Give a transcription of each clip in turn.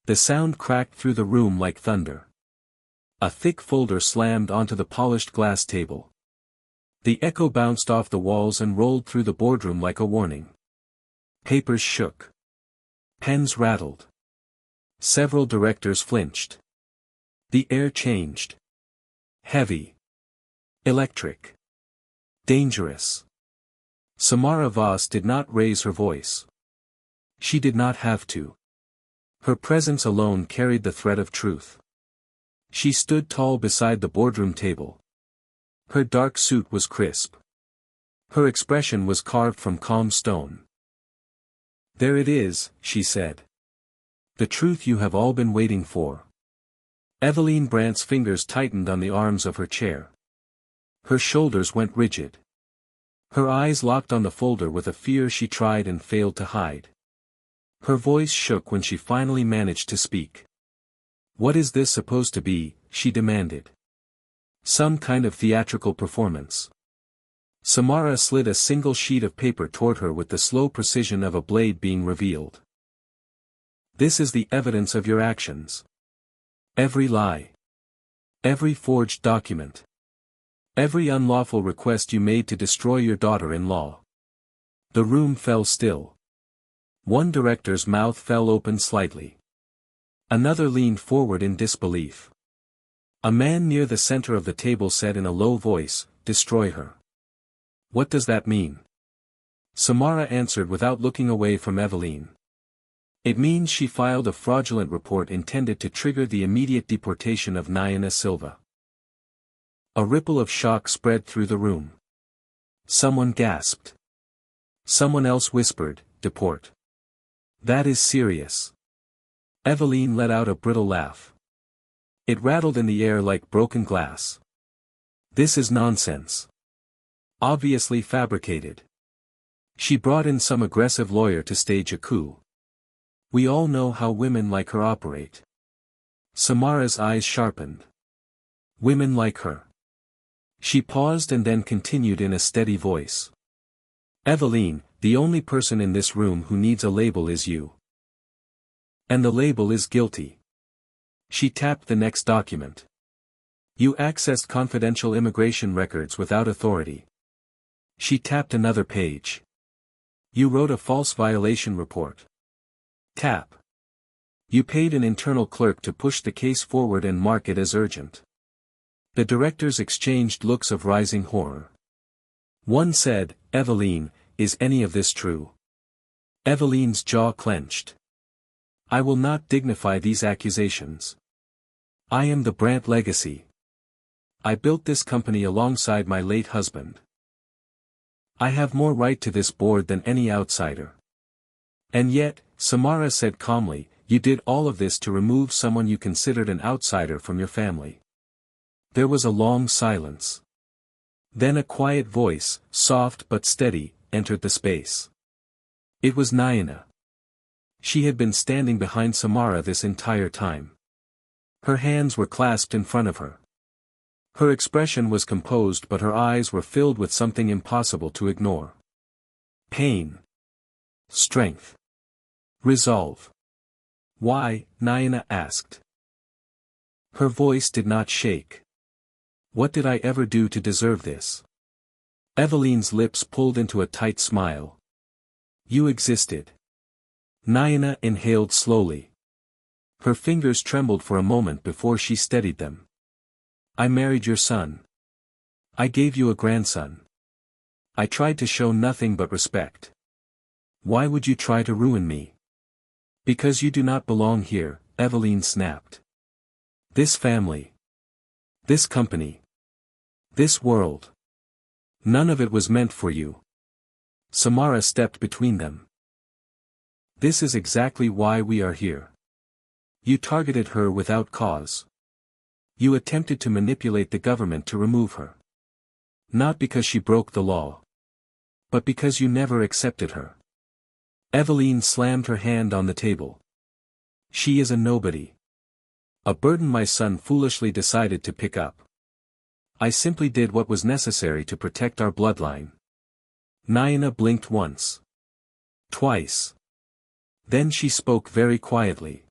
The sound cracked through the room like thunder. A thick folder slammed onto the polished glass table. The echo bounced off the walls and rolled through the boardroom like a warning. Papers shook. Pens rattled. Several directors flinched. The air changed. Heavy. Electric. Dangerous. Samara Voss did not raise her voice. She did not have to. Her presence alone carried the threat of truth. She stood tall beside the boardroom table. Her dark suit was crisp. Her expression was carved from calm stone. "There it is," she said. "The truth you have all been waiting for." Eveline Brandt's fingers tightened on the arms of her chair. Her shoulders went rigid. Her eyes locked on the folder with a fear she tried and failed to hide. Her voice shook when she finally managed to speak. "What is this supposed to be?" she demanded. "Some kind of theatrical performance?" Samara slid a single sheet of paper toward her with the slow precision of a blade being revealed. "This is the evidence of your actions. Every lie. Every forged document. Every unlawful request you made to destroy your daughter-in-law." The room fell still. One director's mouth fell open slightly. Another leaned forward in disbelief. A man near the center of the table said in a low voice, "Destroy her." "What does that mean?" Samara answered without looking away from Eveline. "It means she filed a fraudulent report intended to trigger the immediate deportation of Nayana Silva." A ripple of shock spread through the room. Someone gasped. Someone else whispered, "Deport. That is serious." Eveline let out a brittle laugh. It rattled in the air like broken glass. "This is nonsense. Obviously fabricated. She brought in some aggressive lawyer to stage a coup. We all know how women like her operate." Samara's eyes sharpened. "Women like her." She paused and then continued in a steady voice. "Eveline, the only person in this room who needs a label is you. And the label is guilty." She tapped the next document. "You accessed confidential immigration records without authority." She tapped another page. "You wrote a false violation report." Tap. "You paid an internal clerk to push the case forward and mark it as urgent." The directors exchanged looks of rising horror. One said, "Eveline, is any of this true?" Eveline's jaw clenched. "I will not dignify these accusations. I am the Brandt legacy. I built this company alongside my late husband. I have more right to this board than any outsider." "And yet," Samara said calmly, "you did all of this to remove someone you considered an outsider from your family." There was a long silence. Then a quiet voice, soft but steady, entered the space. It was Nayana. She had been standing behind Samara this entire time. Her hands were clasped in front of her. Her expression was composed but her eyes were filled with something impossible to ignore. Pain. Strength. Resolve. "Why?" Nayana asked. Her voice did not shake. "What did I ever do to deserve this?" Eveline's lips pulled into a tight smile. "You existed." Nayana inhaled slowly. Her fingers trembled for a moment before she steadied them. "I married your son. I gave you a grandson. I tried to show nothing but respect. Why would you try to ruin me?" "Because you do not belong here," Eveline snapped. "This family. This company. This world. None of it was meant for you." Samara stepped between them. "This is exactly why we are here. You targeted her without cause. You attempted to manipulate the government to remove her. Not because she broke the law. But because you never accepted her." Eveline slammed her hand on the table. "She is a nobody. A burden my son foolishly decided to pick up. I simply did what was necessary to protect our bloodline." Nayana blinked once. Twice. Then she spoke very quietly.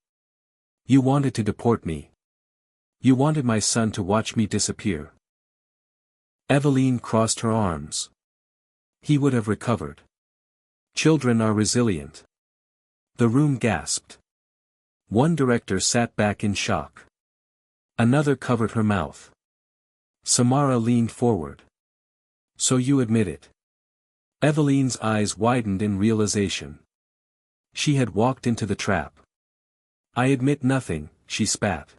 You wanted to deport me. You wanted my son to watch me disappear. Eveline crossed her arms. He would have recovered. Children are resilient. The room gasped. One director sat back in shock. Another covered her mouth. Samara leaned forward. So you admit it. Eveline's eyes widened in realization. She had walked into the trap. I admit nothing, she spat.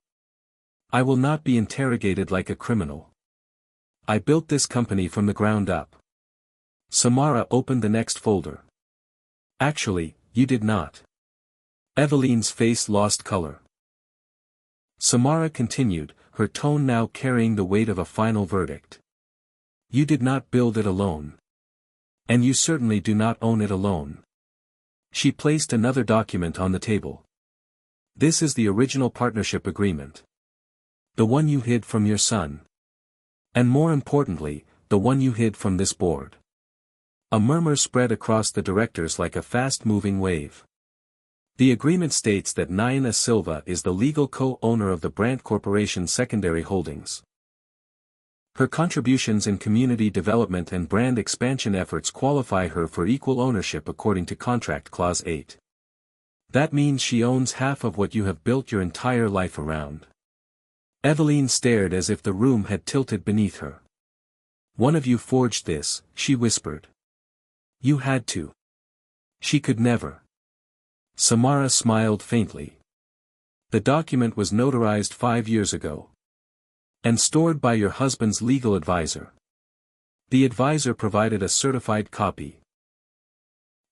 I will not be interrogated like a criminal. I built this company from the ground up. Samara opened the next folder. Actually, you did not. Eveline's face lost color. Samara continued, her tone now carrying the weight of a final verdict. You did not build it alone. And you certainly do not own it alone. She placed another document on the table. This is the original partnership agreement. The one you hid from your son. And more importantly, the one you hid from this board. A murmur spread across the directors like a fast-moving wave. The agreement states that Naina Silva is the legal co-owner of the Brandt Corporation secondary holdings. Her contributions in community development and brand expansion efforts qualify her for equal ownership according to Contract Clause 8. That means she owns half of what you have built your entire life around. Eveline stared as if the room had tilted beneath her. One of you forged this, she whispered. You had to. She could never. Samara smiled faintly. The document was notarized 5 years ago. And stored by your husband's legal advisor. The advisor provided a certified copy.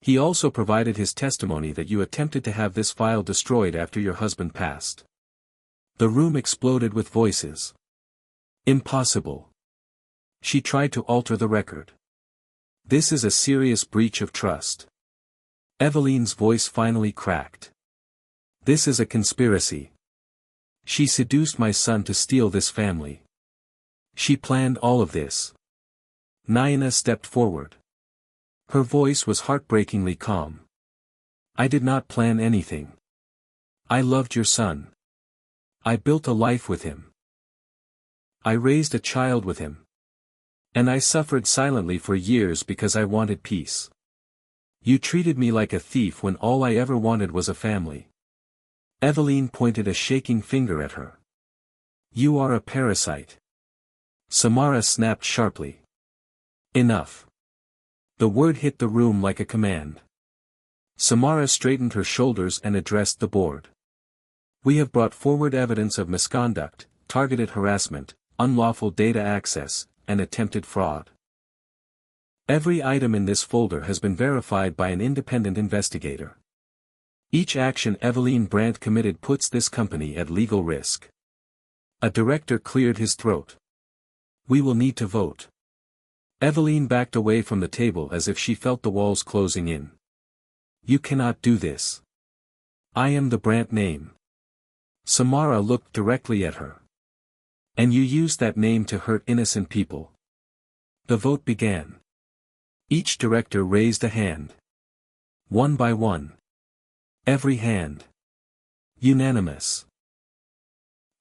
He also provided his testimony that you attempted to have this file destroyed after your husband passed. The room exploded with voices. Impossible. She tried to alter the record. This is a serious breach of trust. Eveline's voice finally cracked. This is a conspiracy. She seduced my son to steal this family. She planned all of this. Naina stepped forward. Her voice was heartbreakingly calm. I did not plan anything. I loved your son. I built a life with him. I raised a child with him. And I suffered silently for years because I wanted peace. You treated me like a thief when all I ever wanted was a family. Eveline pointed a shaking finger at her. You are a parasite. Samara snapped sharply. Enough. The word hit the room like a command. Samara straightened her shoulders and addressed the board. We have brought forward evidence of misconduct, targeted harassment, unlawful data access, and attempted fraud. Every item in this folder has been verified by an independent investigator. Each action Eveline Brandt committed puts this company at legal risk. A director cleared his throat. We will need to vote. Eveline backed away from the table as if she felt the walls closing in. You cannot do this. I am the Brandt name. Samara looked directly at her. And you used that name to hurt innocent people. The vote began. Each director raised a hand. One by one. Every hand. Unanimous.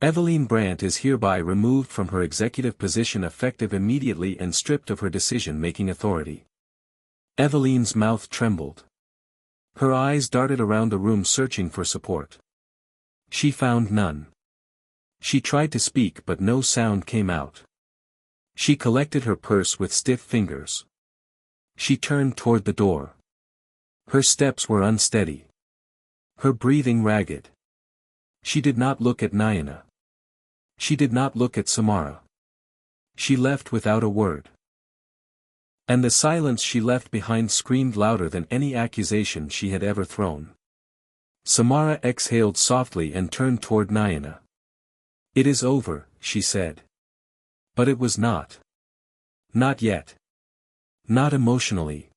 Eveline Brandt is hereby removed from her executive position effective immediately and stripped of her decision-making authority. Eveline's mouth trembled. Her eyes darted around the room searching for support. She found none. She tried to speak but no sound came out. She collected her purse with stiff fingers. She turned toward the door. Her steps were unsteady. Her breathing ragged. She did not look at Naina. She did not look at Samara. She left without a word. And the silence she left behind screamed louder than any accusation she had ever thrown. Samara exhaled softly and turned toward Naina. It is over, she said. But it was not. Not yet. Not emotionally.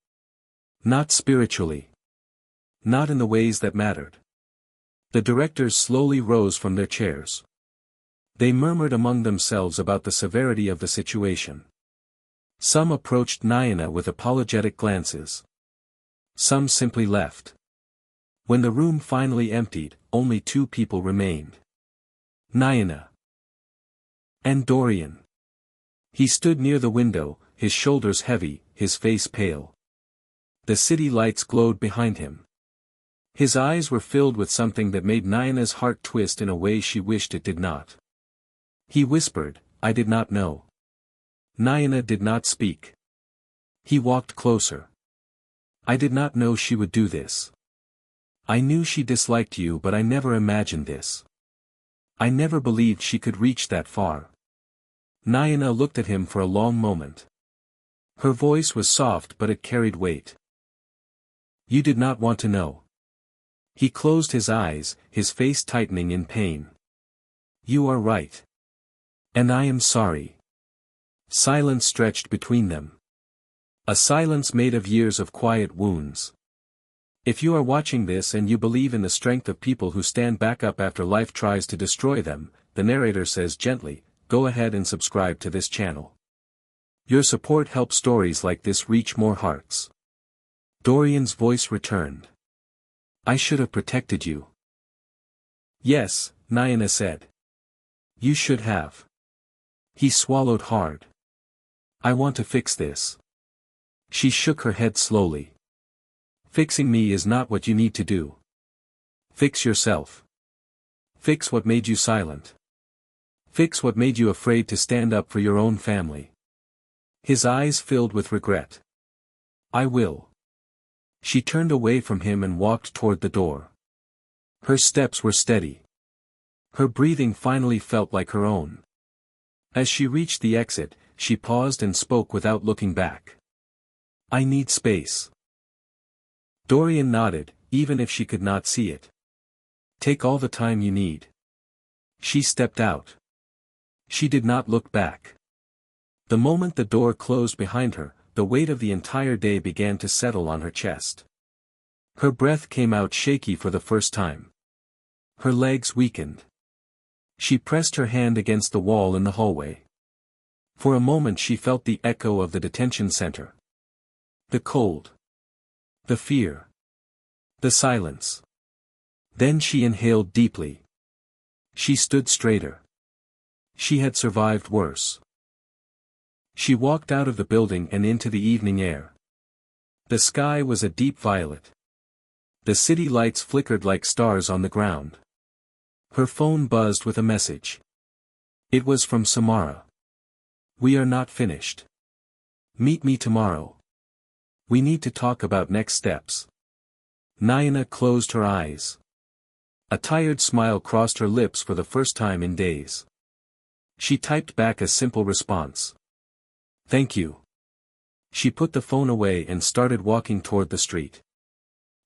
Not spiritually. Not in the ways that mattered. The directors slowly rose from their chairs. They murmured among themselves about the severity of the situation. Some approached Naina with apologetic glances. Some simply left. When the room finally emptied, only two people remained. Naina and Dorian. He stood near the window, his shoulders heavy, his face pale. The city lights glowed behind him. His eyes were filled with something that made Naina's heart twist in a way she wished it did not. He whispered, "I did not know." Naina did not speak. He walked closer. "I did not know she would do this. I knew she disliked you, but I never imagined this. I never believed she could reach that far." Naina looked at him for a long moment. Her voice was soft, but it carried weight. "You did not want to know." He closed his eyes, his face tightening in pain. "You are right. And I am sorry." Silence stretched between them. A silence made of years of quiet wounds. If you are watching this and you believe in the strength of people who stand back up after life tries to destroy them, the narrator says gently, go ahead and subscribe to this channel. Your support helps stories like this reach more hearts. Dorian's voice returned. "I should have protected you." "Yes," Naina said. "You should have." He swallowed hard. "I want to fix this." She shook her head slowly. "Fixing me is not what you need to do. Fix yourself. Fix what made you silent. Fix what made you afraid to stand up for your own family." His eyes filled with regret. "I will." She turned away from him and walked toward the door. Her steps were steady. Her breathing finally felt like her own. As she reached the exit, she paused and spoke without looking back. "I need space." Dorian nodded, even if she could not see it. "Take all the time you need." She stepped out. She did not look back. The moment the door closed behind her, the weight of the entire day began to settle on her chest. Her breath came out shaky for the first time. Her legs weakened. She pressed her hand against the wall in the hallway. For a moment she felt the echo of the detention center. The cold. The fear. The silence. Then she inhaled deeply. She stood straighter. She had survived worse. She walked out of the building and into the evening air. The sky was a deep violet. The city lights flickered like stars on the ground. Her phone buzzed with a message. It was from Samara. "We are not finished. Meet me tomorrow. We need to talk about next steps." Naina closed her eyes. A tired smile crossed her lips for the first time in days. She typed back a simple response. "Thank you." She put the phone away and started walking toward the street.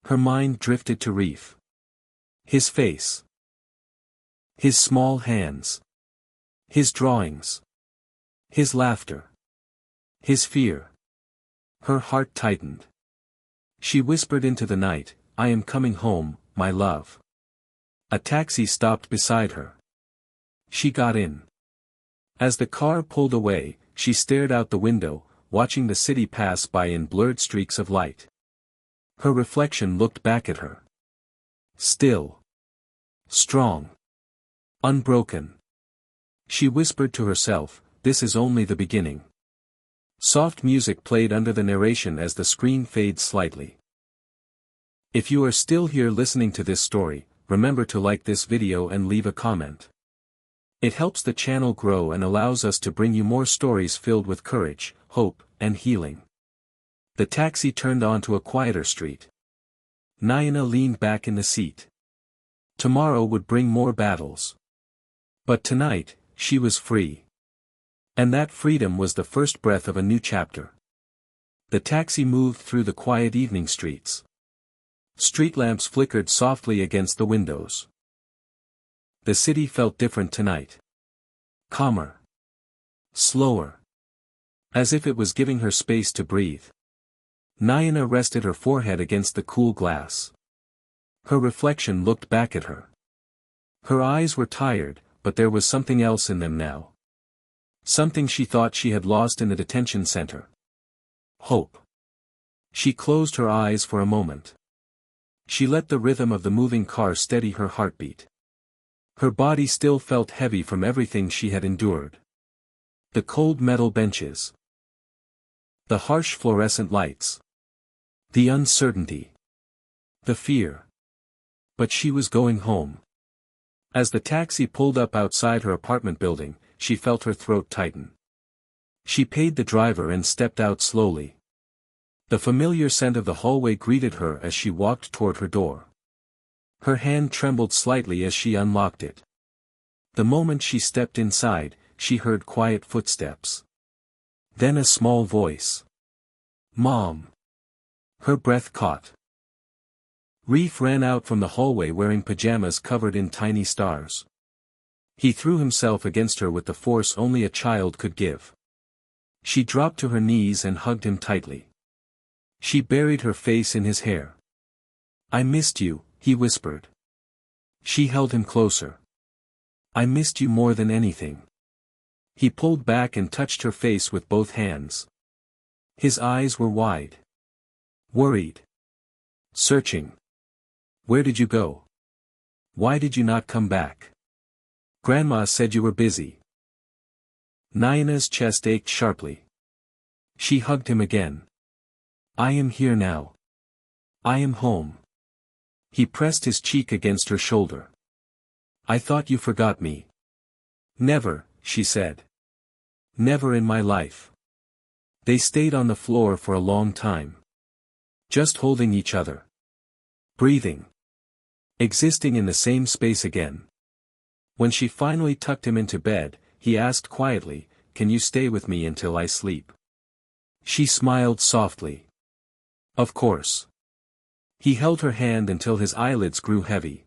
Her mind drifted to Reef. His face. His small hands. His drawings. His laughter. His fear. Her heart tightened. She whispered into the night, "I am coming home, my love." A taxi stopped beside her. She got in. As the car pulled away, she stared out the window, watching the city pass by in blurred streaks of light. Her reflection looked back at her. Still. Strong. Unbroken. She whispered to herself, "This is only the beginning." Soft music played under the narration as the screen fades slightly. If you are still here listening to this story, remember to like this video and leave a comment. It helps the channel grow and allows us to bring you more stories filled with courage, hope, and healing. The taxi turned onto a quieter street. Naina leaned back in the seat. Tomorrow would bring more battles. But tonight, she was free. And that freedom was the first breath of a new chapter. The taxi moved through the quiet evening streets. Street lamps flickered softly against the windows. The city felt different tonight. Calmer. Slower. As if it was giving her space to breathe. Naina rested her forehead against the cool glass. Her reflection looked back at her. Her eyes were tired, but there was something else in them now. Something she thought she had lost in the detention center. Hope. She closed her eyes for a moment. She let the rhythm of the moving car steady her heartbeat. Her body still felt heavy from everything she had endured. The cold metal benches. The harsh fluorescent lights. The uncertainty. The fear. But she was going home. As the taxi pulled up outside her apartment building, she felt her throat tighten. She paid the driver and stepped out slowly. The familiar scent of the hallway greeted her as she walked toward her door. Her hand trembled slightly as she unlocked it. The moment she stepped inside, she heard quiet footsteps. Then a small voice. "Mom." Her breath caught. Reef ran out from the hallway wearing pajamas covered in tiny stars. He threw himself against her with the force only a child could give. She dropped to her knees and hugged him tightly. She buried her face in his hair. "I missed you," he whispered. She held him closer. "I missed you more than anything." He pulled back and touched her face with both hands. His eyes were wide. Worried. Searching. "Where did you go? Why did you not come back? Grandma said you were busy." Naya's chest ached sharply. She hugged him again. "I am here now. I am home." He pressed his cheek against her shoulder. "I thought you forgot me." "Never," she said. "Never in my life." They stayed on the floor for a long time. Just holding each other. Breathing. Existing in the same space again. When she finally tucked him into bed, he asked quietly, "Can you stay with me until I sleep?" She smiled softly. "Of course." He held her hand until his eyelids grew heavy.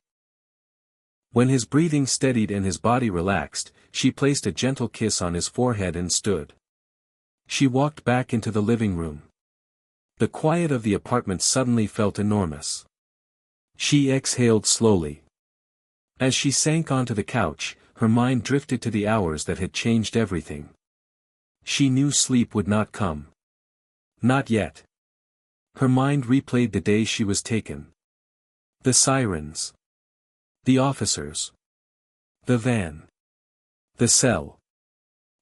When his breathing steadied and his body relaxed, she placed a gentle kiss on his forehead and stood. She walked back into the living room. The quiet of the apartment suddenly felt enormous. She exhaled slowly. As she sank onto the couch, her mind drifted to the hours that had changed everything. She knew sleep would not come. Not yet. Her mind replayed the day she was taken. The sirens. The officers. The van. The cell.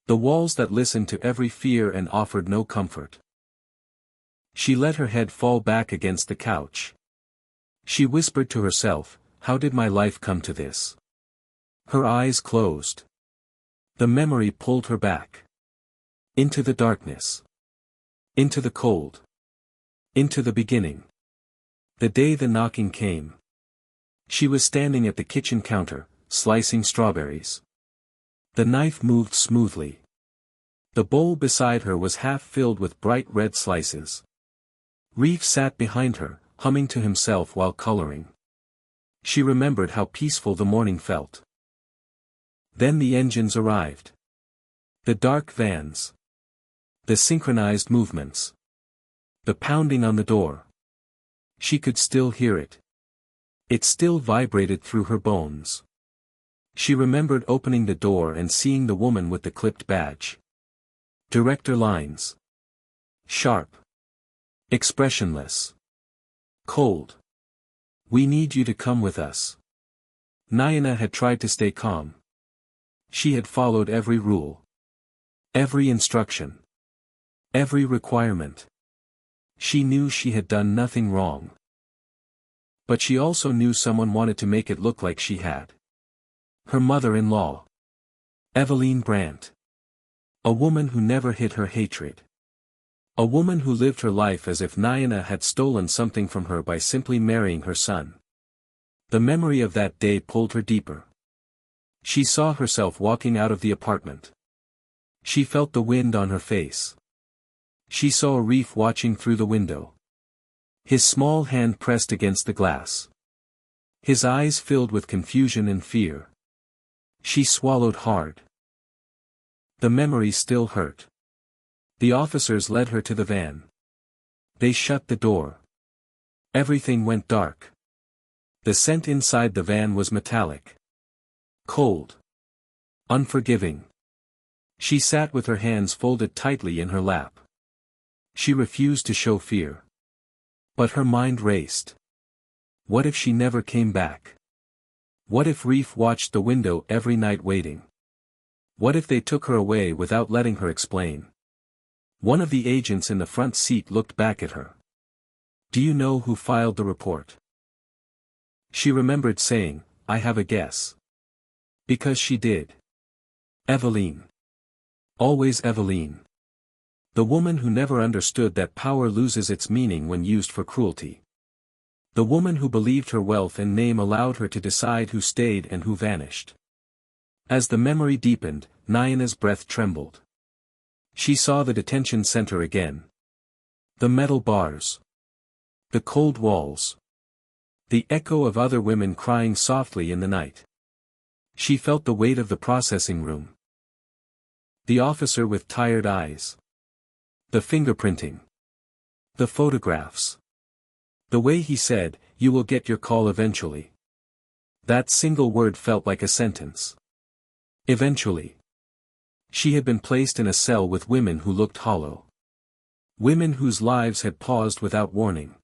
The walls that listened to every fear and offered no comfort. She let her head fall back against the couch. She whispered to herself, "How did my life come to this?" Her eyes closed. The memory pulled her back. Into the darkness. Into the cold. Into the beginning. The day the knocking came. She was standing at the kitchen counter, slicing strawberries. The knife moved smoothly. The bowl beside her was half filled with bright red slices. Reef sat behind her, humming to himself while coloring. She remembered how peaceful the morning felt. Then the engines arrived. The dark vans. The synchronized movements. The pounding on the door. She could still hear it. It still vibrated through her bones. She remembered opening the door and seeing the woman with the clipped badge. Director lines. Sharp. Expressionless. Cold. "We need you to come with us." Nayana had tried to stay calm. She had followed every rule. Every instruction. Every requirement. She knew she had done nothing wrong. But she also knew someone wanted to make it look like she had. Her mother-in-law. Eveline Brandt. A woman who never hid her hatred. A woman who lived her life as if Nayana had stolen something from her by simply marrying her son. The memory of that day pulled her deeper. She saw herself walking out of the apartment. She felt the wind on her face. She saw Reef watching through the window. His small hand pressed against the glass. His eyes filled with confusion and fear. She swallowed hard. The memory still hurt. The officers led her to the van. They shut the door. Everything went dark. The scent inside the van was metallic. Cold. Unforgiving. She sat with her hands folded tightly in her lap. She refused to show fear. But her mind raced. What if she never came back? What if Reef watched the window every night waiting? What if they took her away without letting her explain? One of the agents in the front seat looked back at her. Do you know who filed the report? She remembered saying, I have a guess. Because she did. Eveline. Always Eveline. The woman who never understood that power loses its meaning when used for cruelty. The woman who believed her wealth and name allowed her to decide who stayed and who vanished. As the memory deepened, Naina's breath trembled. She saw the detention center again. The metal bars. The cold walls. The echo of other women crying softly in the night. She felt the weight of the processing room. The officer with tired eyes. The fingerprinting. The photographs. The way he said, you will get your call eventually. That single word felt like a sentence. Eventually. She had been placed in a cell with women who looked hollow. Women whose lives had paused without warning.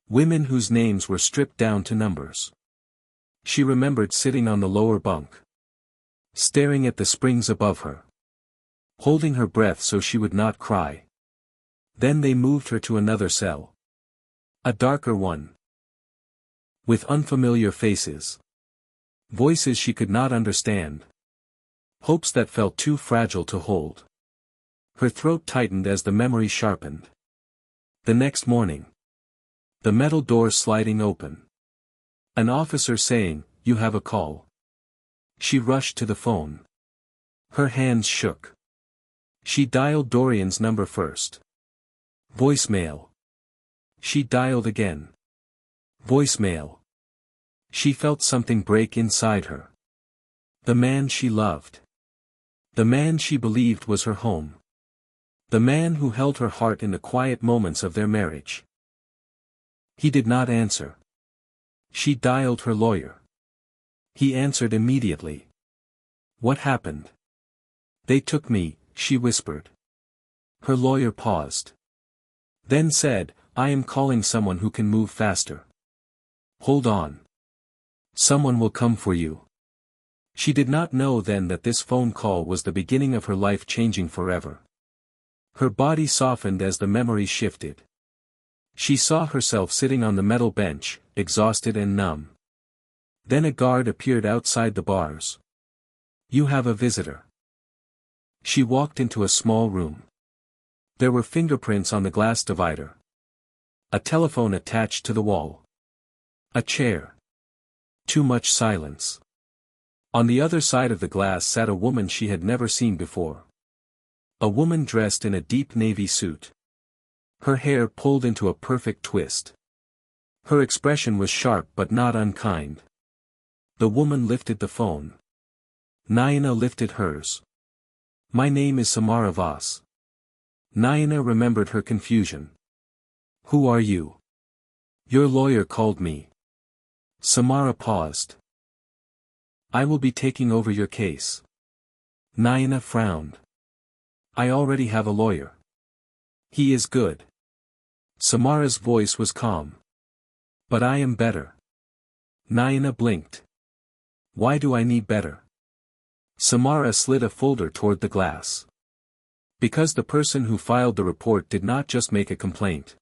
Women whose names were stripped down to numbers. She remembered sitting on the lower bunk. Staring at the springs above her. Holding her breath so she would not cry. Then they moved her to another cell. A darker one. With unfamiliar faces. Voices she could not understand. Hopes that felt too fragile to hold. Her throat tightened as the memory sharpened. The next morning. The metal doors sliding open. An officer saying, you have a call. She rushed to the phone. Her hands shook. She dialed Dorian's number first. Voicemail. She dialed again. Voicemail. She felt something break inside her. The man she loved. The man she believed was her home. The man who held her heart in the quiet moments of their marriage. He did not answer. She dialed her lawyer. He answered immediately. What happened? They took me, she whispered. Her lawyer paused. Then said, I am calling someone who can move faster. Hold on. Someone will come for you. She did not know then that this phone call was the beginning of her life changing forever. Her body softened as the memory shifted. She saw herself sitting on the metal bench, exhausted and numb. Then a guard appeared outside the bars. You have a visitor. She walked into a small room. There were fingerprints on the glass divider. A telephone attached to the wall. A chair. Too much silence. On the other side of the glass sat a woman she had never seen before. A woman dressed in a deep navy suit. Her hair pulled into a perfect twist. Her expression was sharp but not unkind. The woman lifted the phone. Naina lifted hers. My name is Samara Voss. Naina remembered her confusion. Who are you? Your lawyer called me. Samara paused. I will be taking over your case. Naina frowned. I already have a lawyer. He is good. Samara's voice was calm. But I am better. Naina blinked. Why do I need better? Samara slid a folder toward the glass. Because the person who filed the report did not just make a complaint.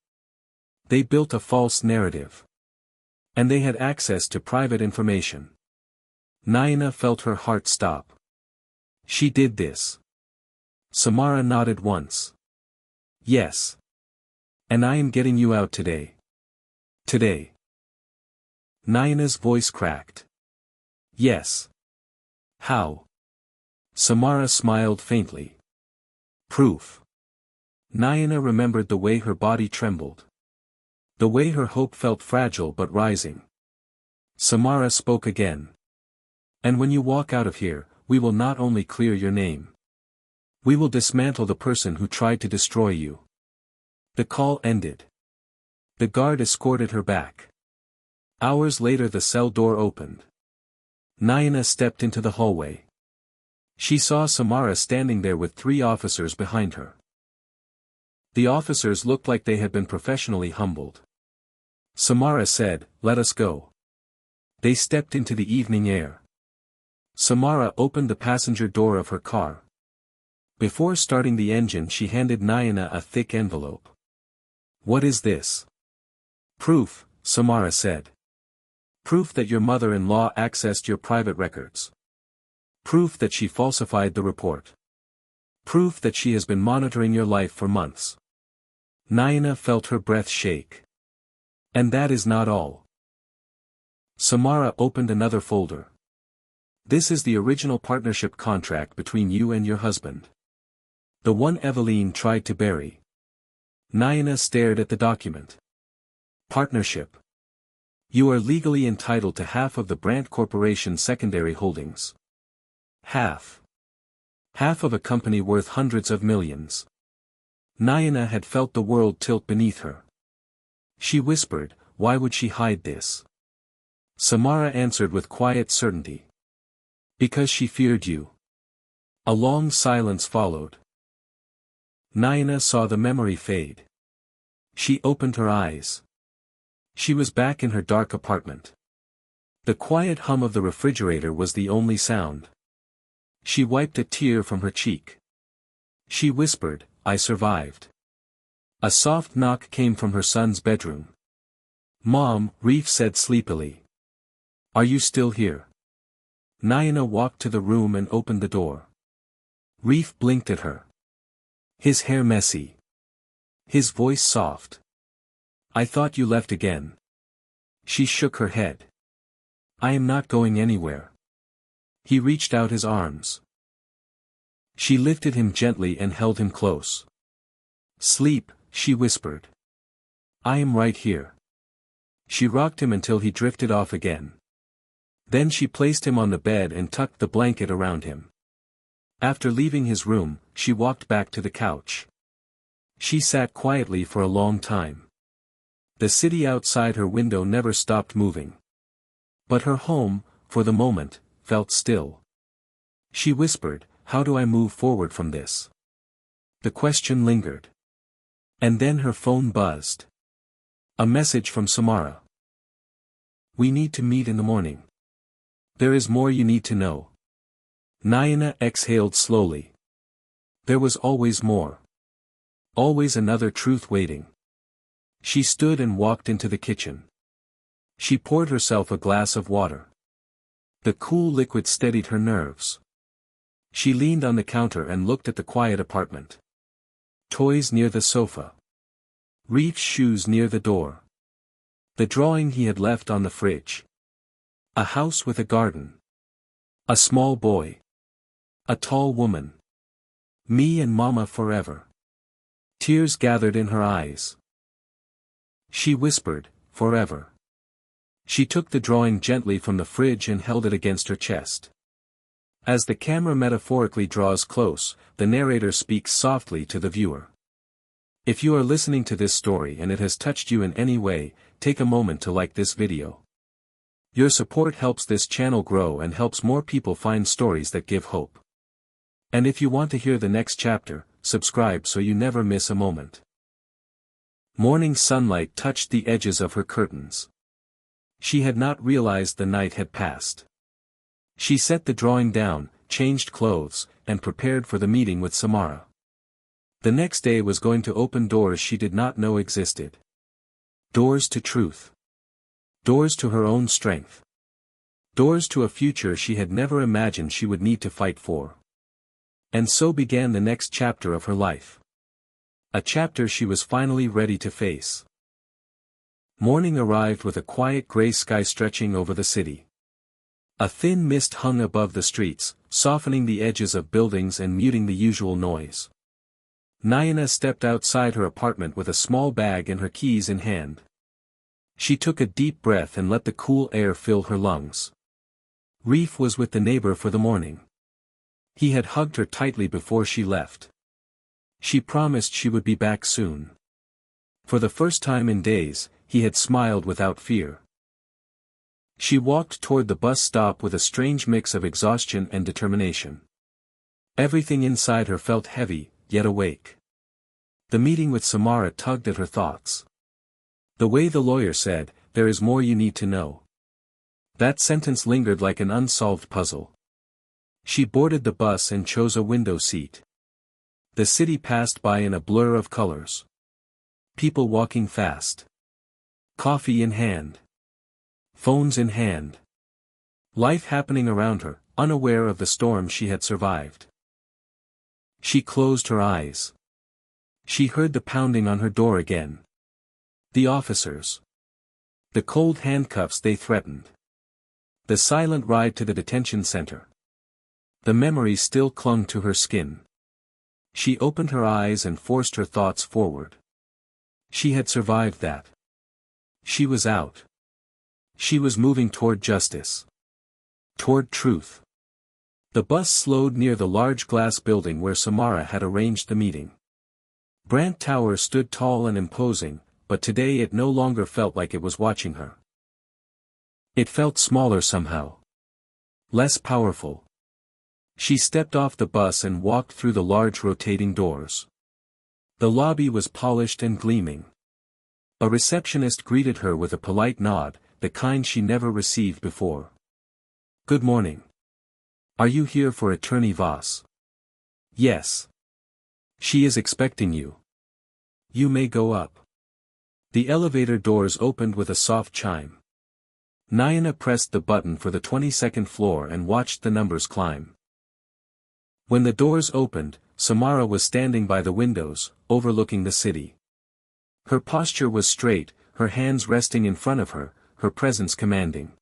They built a false narrative. And they had access to private information. Naina felt her heart stop. She did this. Samara nodded once. Yes. And I am getting you out today. Today. Naina's voice cracked. Yes. How? Samara smiled faintly. Proof. Naina remembered the way her body trembled. The way her hope felt fragile but rising. Samara spoke again. And when you walk out of here, we will not only clear your name. We will dismantle the person who tried to destroy you. The call ended. The guard escorted her back. Hours later the cell door opened. Naina stepped into the hallway. She saw Samara standing there with 3 officers behind her. The officers looked like they had been professionally humbled. Samara said, "Let us go." They stepped into the evening air. Samara opened the passenger door of her car. Before starting the engine, she handed Nayana a thick envelope. "What is this?" "Proof," Samara said. "Proof that your mother-in-law accessed your private records. Proof that she falsified the report. Proof that she has been monitoring your life for months." Nayana felt her breath shake. "And that is not all." Samara opened another folder. "This is the original partnership contract between you and your husband. The one Eveline tried to bury." Nayana stared at the document. "Partnership. You are legally entitled to half of the Brandt Corporation's secondary holdings. Half. Half of a company worth hundreds of millions." Nayana had felt the world tilt beneath her. She whispered, "Why would she hide this?" Samara answered with quiet certainty. "Because she feared you." A long silence followed. Nayana saw the memory fade. She opened her eyes. She was back in her dark apartment. The quiet hum of the refrigerator was the only sound. She wiped a tear from her cheek. She whispered, "I survived." A soft knock came from her son's bedroom. "Mom," Reef said sleepily. "Are you still here?" Nayana walked to the room and opened the door. Reef blinked at her. His hair messy. His voice soft. "I thought you left again." She shook her head. "I am not going anywhere." He reached out his arms. She lifted him gently and held him close. "Sleep," she whispered. "I am right here." She rocked him until he drifted off again. Then she placed him on the bed and tucked the blanket around him. After leaving his room, she walked back to the couch. She sat quietly for a long time. The city outside her window never stopped moving. But her home, for the moment, felt still. She whispered, "How do I move forward from this?" The question lingered. And then her phone buzzed. A message from Samara. "We need to meet in the morning. There is more you need to know." Nayana exhaled slowly. There was always more. Always another truth waiting. She stood and walked into the kitchen. She poured herself a glass of water. The cool liquid steadied her nerves. She leaned on the counter and looked at the quiet apartment. Toys near the sofa. Reef's shoes near the door. The drawing he had left on the fridge. A house with a garden. A small boy. A tall woman. Me and Mama forever. Tears gathered in her eyes. She whispered, "Forever." She took the drawing gently from the fridge and held it against her chest. As the camera metaphorically draws close, the narrator speaks softly to the viewer. If you are listening to this story and it has touched you in any way, take a moment to like this video. Your support helps this channel grow and helps more people find stories that give hope. And if you want to hear the next chapter, subscribe so you never miss a moment. Morning sunlight touched the edges of her curtains. She had not realized the night had passed. She set the drawing down, changed clothes, and prepared for the meeting with Samara. The next day was going to open doors she did not know existed. Doors to truth. Doors to her own strength. Doors to a future she had never imagined she would need to fight for. And so began the next chapter of her life. A chapter she was finally ready to face. Morning arrived with a quiet gray sky stretching over the city. A thin mist hung above the streets, softening the edges of buildings and muting the usual noise. Nayana stepped outside her apartment with a small bag and her keys in hand. She took a deep breath and let the cool air fill her lungs. Reef was with the neighbor for the morning. He had hugged her tightly before she left. She promised she would be back soon. For the first time in days, he had smiled without fear. She walked toward the bus stop with a strange mix of exhaustion and determination. Everything inside her felt heavy, yet awake. The meeting with Samara tugged at her thoughts. The way the lawyer said, "There is more you need to know." That sentence lingered like an unsolved puzzle. She boarded the bus and chose a window seat. The city passed by in a blur of colors. People walking fast. Coffee in hand. Phones in hand. Life happening around her, unaware of the storm she had survived. She closed her eyes. She heard the pounding on her door again. The officers. The cold handcuffs they threatened. The silent ride to the detention center. The memories still clung to her skin. She opened her eyes and forced her thoughts forward. She had survived that. She was out. She was moving toward justice. Toward truth. The bus slowed near the large glass building where Samara had arranged the meeting. Brant Tower stood tall and imposing, but today it no longer felt like it was watching her. It felt smaller somehow. Less powerful. She stepped off the bus and walked through the large rotating doors. The lobby was polished and gleaming. A receptionist greeted her with a polite nod, the kind she never received before. "Good morning. Are you here for Attorney Voss?" "Yes. She is expecting you. You may go up." The elevator doors opened with a soft chime. Nayana pressed the button for the 22nd floor and watched the numbers climb. When the doors opened, Samara was standing by the windows, overlooking the city. Her posture was straight, her hands resting in front of her, her presence commanding.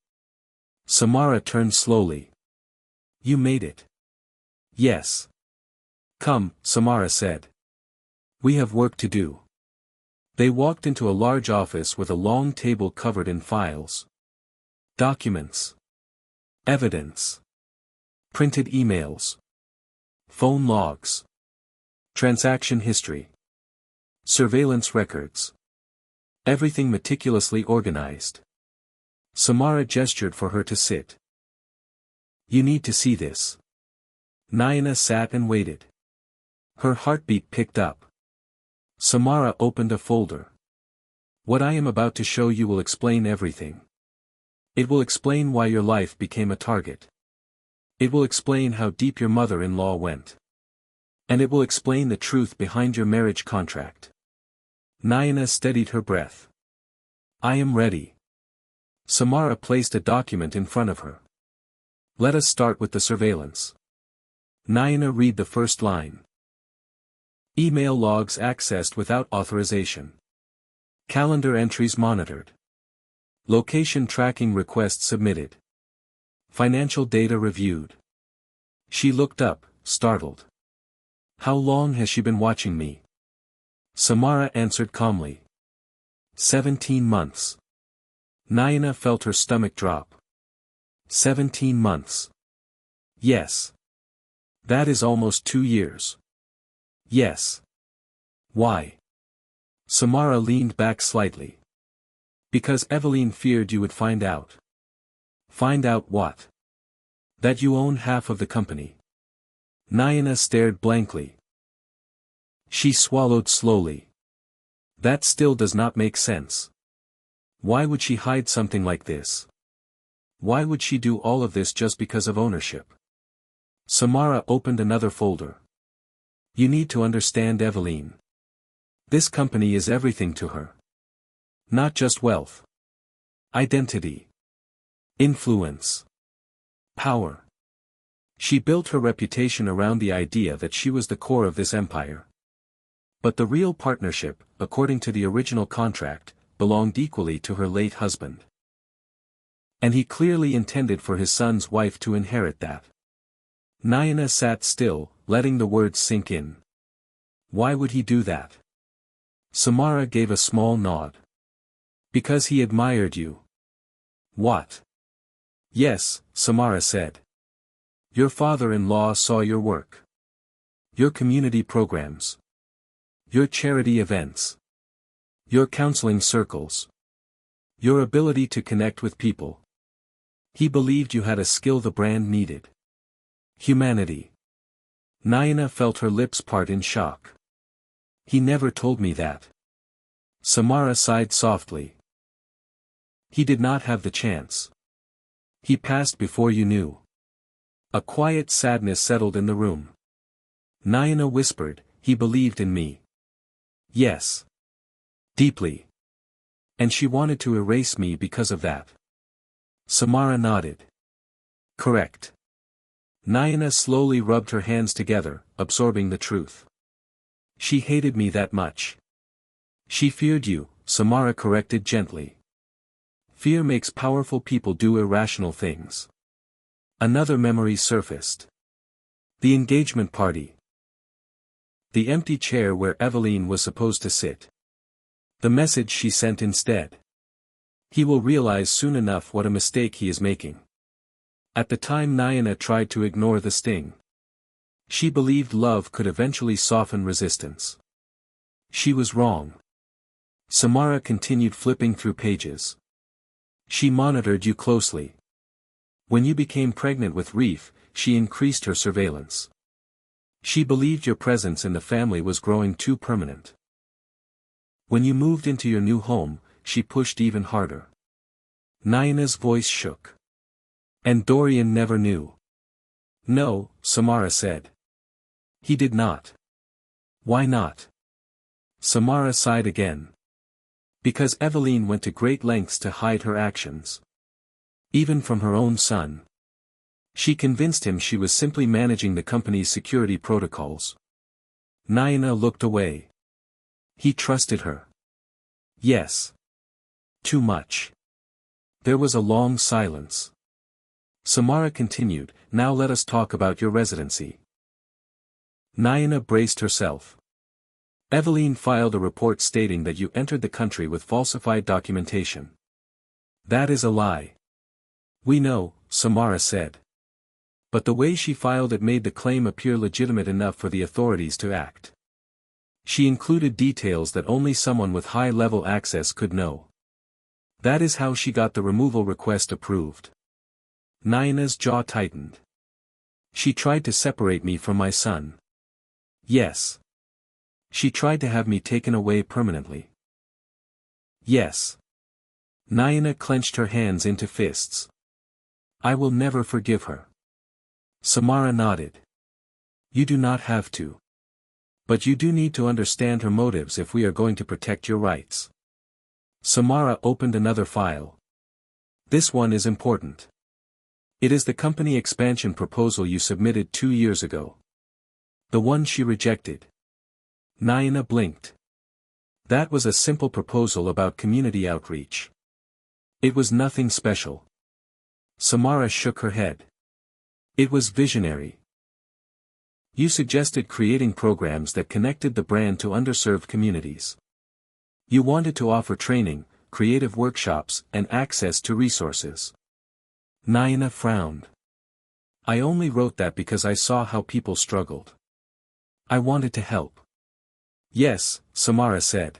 Samara turned slowly. "You made it." "Yes." "Come," Samara said. "We have work to do." They walked into a large office with a long table covered in files. Documents. Evidence. Printed emails. Phone logs. Transaction history. Surveillance records. Everything meticulously organized. Samara gestured for her to sit. "You need to see this." Nayana sat and waited. Her heartbeat picked up. Samara opened a folder. "What I am about to show you will explain everything. It will explain why your life became a target. It will explain how deep your mother-in-law went. And it will explain the truth behind your marriage contract." Nayana steadied her breath. "I am ready." Samara placed a document in front of her. "Let us start with the surveillance." Nayana read the first line. Email logs accessed without authorization. Calendar entries monitored. Location tracking request submitted. Financial data reviewed. She looked up, startled. "How long has she been watching me?" Samara answered calmly. 17 months. Nayana felt her stomach drop. 17 months. Yes. That is almost 2 years. Yes. Why? Samara leaned back slightly. "Because Eveline feared you would find out." "Find out what?" "That you own half of the company." Nayana stared blankly. She swallowed slowly. "That still does not make sense. Why would she hide something like this? Why would she do all of this just because of ownership?" Samara opened another folder. "You need to understand Eveline. This company is everything to her. Not just wealth. Identity. Influence. Power. She built her reputation around the idea that she was the core of this empire. But the real partnership, according to the original contract, belonged equally to her late husband. And he clearly intended for his son's wife to inherit that. Nayana sat still, letting the words sink in. Why would he do that? Samara gave a small nod. Because he admired you. What? Yes, Samara said. Your father-in-law saw your work. Your community programs. Your charity events. Your counseling circles. Your ability to connect with people. He believed you had a skill the brand needed. Humanity. Nayana felt her lips part in shock. He never told me that. Samara sighed softly. He did not have the chance. He passed before you knew. A quiet sadness settled in the room. Nayana whispered, he believed in me. Yes. Deeply. And she wanted to erase me because of that. Samara nodded. Correct. Nayana slowly rubbed her hands together, absorbing the truth. She hated me that much. She feared you, Samara corrected gently. Fear makes powerful people do irrational things. Another memory surfaced. The engagement party. The empty chair where Eveline was supposed to sit. The message she sent instead. He will realize soon enough what a mistake he is making. At the time Nayana tried to ignore the sting. She believed love could eventually soften resistance. She was wrong. Samara continued flipping through pages. She monitored you closely. When you became pregnant with Reef, she increased her surveillance. She believed your presence in the family was growing too permanent. When you moved into your new home, she pushed even harder. Nayana's voice shook. And Dorian never knew. No, Samara said. He did not. Why not? Samara sighed again. Because Eveline went to great lengths to hide her actions. Even from her own son. She convinced him she was simply managing the company's security protocols. Nayana looked away. He trusted her. Yes. Too much. There was a long silence. Samara continued, now let us talk about your residency. Nayana braced herself. Eveline filed a report stating that you entered the country with falsified documentation. That is a lie. We know, Samara said. But the way she filed it made the claim appear legitimate enough for the authorities to act. She included details that only someone with high-level access could know. That is how she got the removal request approved. Nayana's jaw tightened. She tried to separate me from my son. Yes. She tried to have me taken away permanently. Yes. Nayana clenched her hands into fists. I will never forgive her. Samara nodded. You do not have to. But you do need to understand her motives if we are going to protect your rights. Samara opened another file. This one is important. It is the company expansion proposal you submitted 2 years ago. The one she rejected. Nayana blinked. That was a simple proposal about community outreach. It was nothing special. Samara shook her head. It was visionary. You suggested creating programs that connected the brand to underserved communities. You wanted to offer training, creative workshops, and access to resources. Nayana frowned. I only wrote that because I saw how people struggled. I wanted to help. Yes, Samara said.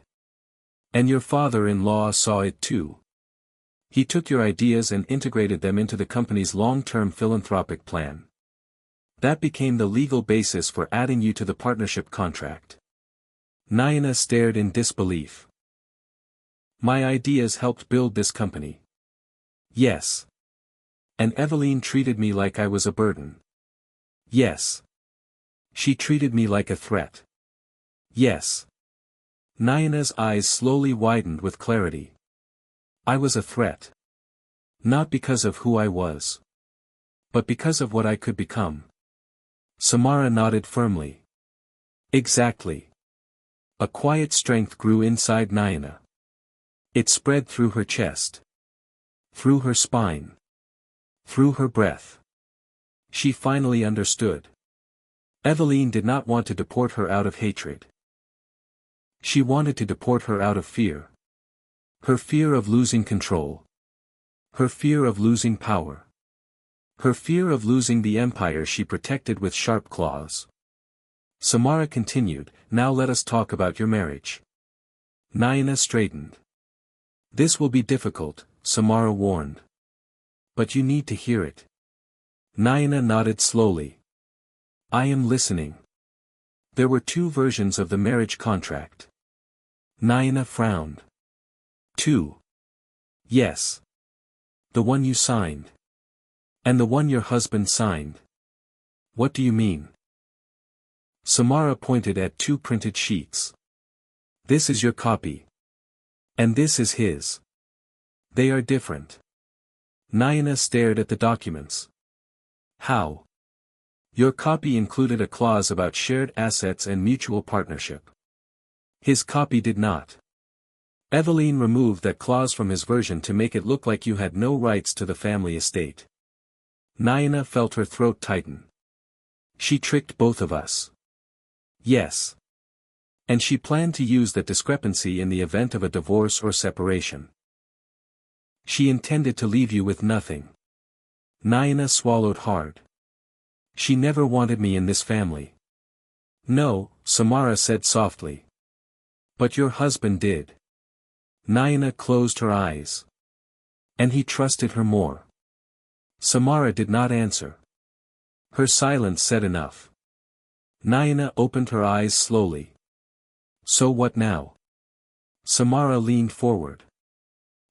And your father-in-law saw it too. He took your ideas and integrated them into the company's long-term philanthropic plan. That became the legal basis for adding you to the partnership contract. Nayana stared in disbelief. My ideas helped build this company. Yes. And Eveline treated me like I was a burden. Yes. She treated me like a threat. Yes. Nayana's eyes slowly widened with clarity. I was a threat. Not because of who I was. But because of what I could become. Samara nodded firmly. Exactly. A quiet strength grew inside Nayana. It spread through her chest. Through her spine. Through her breath. She finally understood. Eveline did not want to deport her out of hatred. She wanted to deport her out of fear. Her fear of losing control. Her fear of losing power. Her fear of losing the empire she protected with sharp claws. Samara continued, now let us talk about your marriage. Nayana straightened. This will be difficult, Samara warned. But you need to hear it. Nayana nodded slowly. I am listening. There were 2 versions of the marriage contract. Naina frowned. 2. Yes. The one you signed. And the one your husband signed. What do you mean? Samara pointed at 2 printed sheets. This is your copy. And this is his. They are different. Naina stared at the documents. How? Your copy included a clause about shared assets and mutual partnership. His copy did not. Eveline removed that clause from his version to make it look like you had no rights to the family estate. Naina felt her throat tighten. She tricked both of us. Yes. And she planned to use that discrepancy in the event of a divorce or separation. She intended to leave you with nothing. Naina swallowed hard. She never wanted me in this family. No, Samara said softly. But your husband did. Naina closed her eyes. And he trusted her more. Samara did not answer. Her silence said enough. Naina opened her eyes slowly. So what now? Samara leaned forward.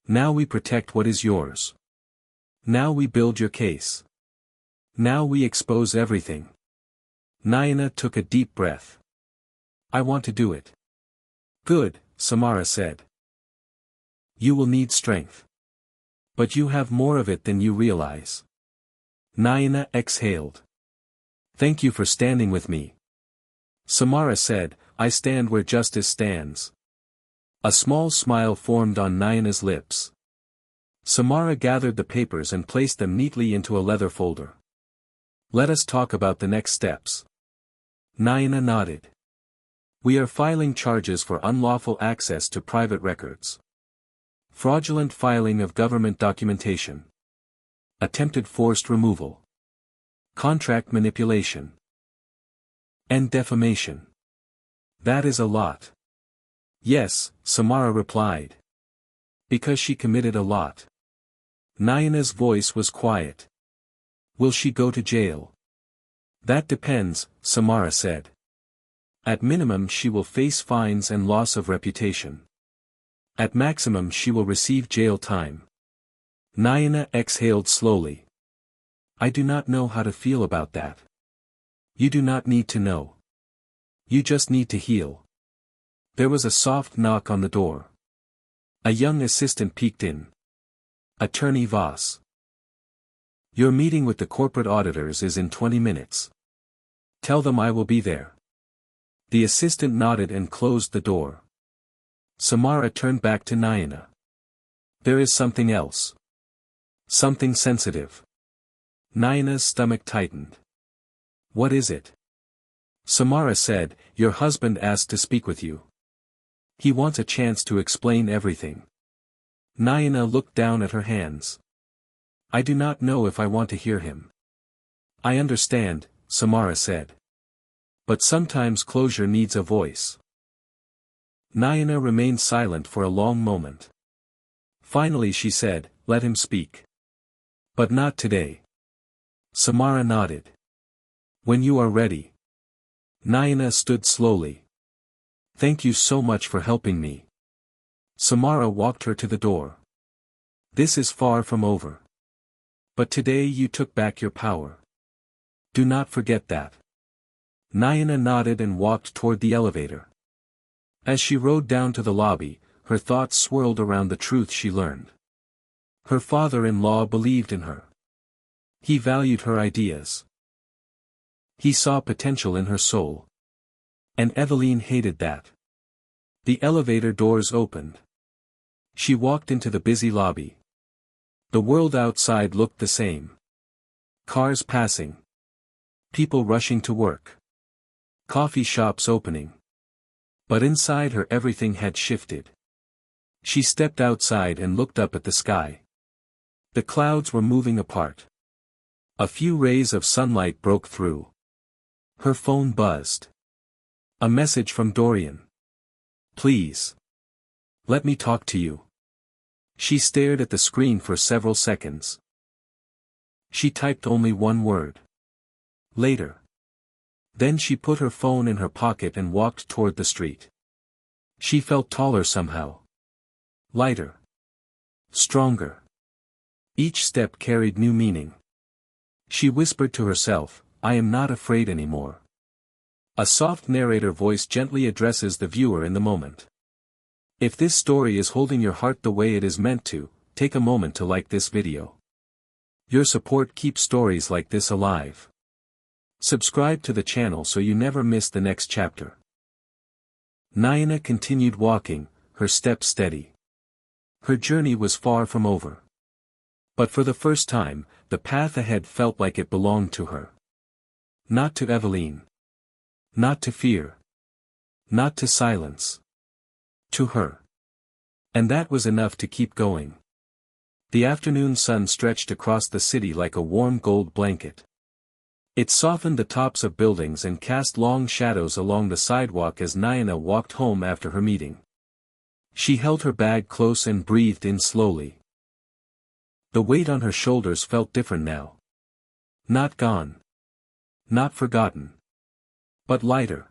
Now we protect what is yours. Now we build your case. Now we expose everything. Naina took a deep breath. I want to do it. Good, Samara said. You will need strength. But you have more of it than you realize. Naina exhaled. Thank you for standing with me. Samara said, I stand where justice stands. A small smile formed on Naina's lips. Samara gathered the papers and placed them neatly into a leather folder. Let us talk about the next steps. Naina nodded. We are filing charges for unlawful access to private records. Fraudulent filing of government documentation. Attempted forced removal. Contract manipulation. And defamation. That is a lot. Yes, Samara replied. Because she committed a lot. Naina's voice was quiet. Will she go to jail? That depends, Samara said. At minimum she will face fines and loss of reputation. At maximum she will receive jail time. Naina exhaled slowly. I do not know how to feel about that. You do not need to know. You just need to heal. There was a soft knock on the door. A young assistant peeked in. Attorney Voss. Your meeting with the corporate auditors is in 20 minutes. Tell them I will be there. The assistant nodded and closed the door. Samara turned back to Naina. There is something else. Something sensitive. Naina's stomach tightened. What is it? Samara said, your husband asked to speak with you. He wants a chance to explain everything. Naina looked down at her hands. I do not know if I want to hear him. I understand, Samara said. But sometimes closure needs a voice. Naina remained silent for a long moment. Finally she said, let him speak. But not today. Samara nodded. When you are ready. Naina stood slowly. Thank you so much for helping me. Samara walked her to the door. This is far from over. But today you took back your power. Do not forget that. Naina nodded and walked toward the elevator. As she rode down to the lobby, her thoughts swirled around the truth she learned. Her father-in-law believed in her. He valued her ideas. He saw potential in her soul. And Eveline hated that. The elevator doors opened. She walked into the busy lobby. The world outside looked the same. Cars passing. People rushing to work. Coffee shops opening. But inside her everything had shifted. She stepped outside and looked up at the sky. The clouds were moving apart. A few rays of sunlight broke through. Her phone buzzed. A message from Dorian. Please. Let me talk to you. She stared at the screen for several seconds. She typed only one word. Later. Then she put her phone in her pocket and walked toward the street. She felt taller somehow. Lighter. Stronger. Each step carried new meaning. She whispered to herself, I am not afraid anymore. A soft narrator voice gently addresses the viewer in the moment. If this story is holding your heart the way it is meant to, take a moment to like this video. Your support keeps stories like this alive. Subscribe to the channel so you never miss the next chapter. Nayana continued walking, her steps steady. Her journey was far from over. But for the first time, the path ahead felt like it belonged to her. Not to Eveline. Not to fear. Not to silence. To her. And that was enough to keep going. The afternoon sun stretched across the city like a warm gold blanket. It softened the tops of buildings and cast long shadows along the sidewalk as Nayana walked home after her meeting. She held her bag close and breathed in slowly. The weight on her shoulders felt different now. Not gone. Not forgotten. But lighter.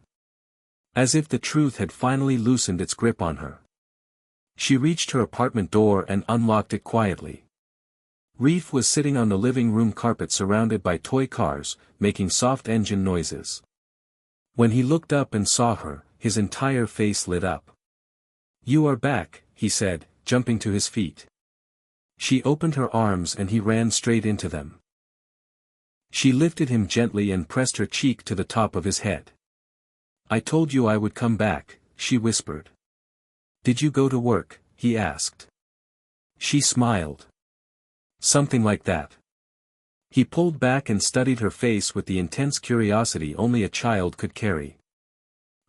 As if the truth had finally loosened its grip on her. She reached her apartment door and unlocked it quietly. Reef was sitting on the living room carpet surrounded by toy cars, making soft engine noises. When he looked up and saw her, his entire face lit up. You are back, he said, jumping to his feet. She opened her arms and he ran straight into them. She lifted him gently and pressed her cheek to the top of his head. I told you I would come back, she whispered. Did you go to work? He asked. She smiled. Something like that. He pulled back and studied her face with the intense curiosity only a child could carry.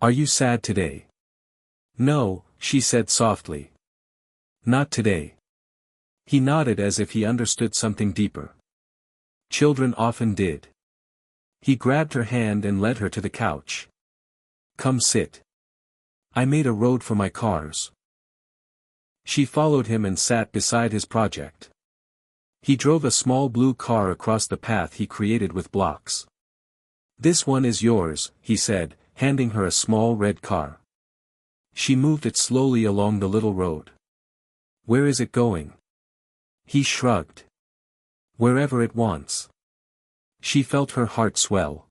Are you sad today? No, she said softly. Not today. He nodded as if he understood something deeper. Children often did. He grabbed her hand and led her to the couch. Come sit. I made a road for my cars. She followed him and sat beside his project. He drove a small blue car across the path he created with blocks. This one is yours, he said, handing her a small red car. She moved it slowly along the little road. Where is it going? He shrugged. Wherever it wants. She felt her heart swell.